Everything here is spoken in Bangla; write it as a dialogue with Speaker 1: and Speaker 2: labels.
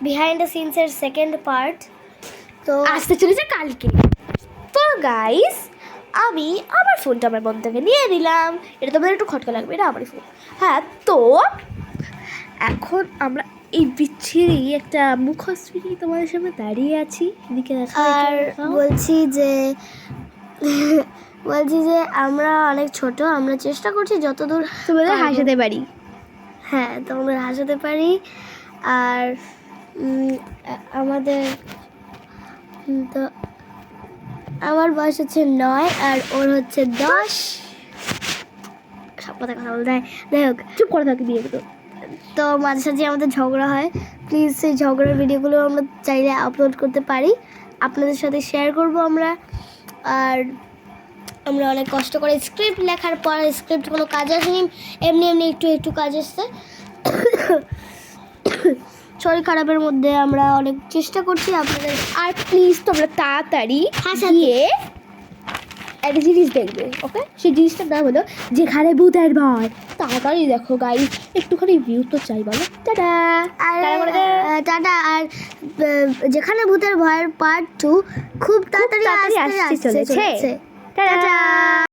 Speaker 1: বিহাইন্ড দ্য সিনসের সেকেন্ড পার্ট তো
Speaker 2: আসতে চলেছে কালকে। তো গাইস, আমি আমার ফোনটা আমার বোন থেকে নিয়ে নিলাম। এটা তোমাদের একটু খটকা লাগবে, এটা আমারই ফোন। হ্যাঁ, তো এখন আমরা এই বিচ্ছিরি একটা মুখশ্রী তোমাদের সামনে দাঁড়িয়ে আছি। এদিকে দেখো,
Speaker 1: আর বলছি যে আমরা অনেক ছোট, আমরা চেষ্টা করছি যতদূর
Speaker 2: তোমাদের
Speaker 1: পারবো।
Speaker 2: হাসাতে পারি।
Speaker 1: হ্যাঁ, তোমাদের হাসাতে পারি। আর আমাদের তো আমার বয়স হচ্ছে 9 আর ওর হচ্ছে 10। সব কথা বলতে হয়, যাই হোক।
Speaker 2: চুপ করে থাকি দিয়ে দেবো।
Speaker 1: তো মাঝে সাঝে আমাদের ঝগড়া হয়। প্লিজ সেই ঝগড়ার ভিডিওগুলো আমরা চাইলে আপলোড করতে পারি, আপনাদের সাথে শেয়ার করব আমরা। আর আমরা অনেক কষ্ট করে স্ক্রিপ্ট লেখার পর স্ক্রিপ্ট কোনো কাজ আসেনি, এমনি এমনি একটু কাজ এসছে। শরীর খারাপের মধ্যে আমরা অনেক চেষ্টা করছি আপনাদের।
Speaker 2: আর প্লিজ তোমরা তাড়াতাড়ি গিয়ে একটা জিনিস দেখবে, ওকে? সেই জিনিসটার নাম হলো যেখানে ভূতের ভয়। তাড়াতাড়ি দেখো গাইস, একটুখানি ভিউ তো চাই, বলো। টাটা।
Speaker 1: আর টাটা। আর যেখানে ভূতের ভয়ের পার্ট 2 খুব তাড়াতাড়ি আসতে চলেছে। টাটা।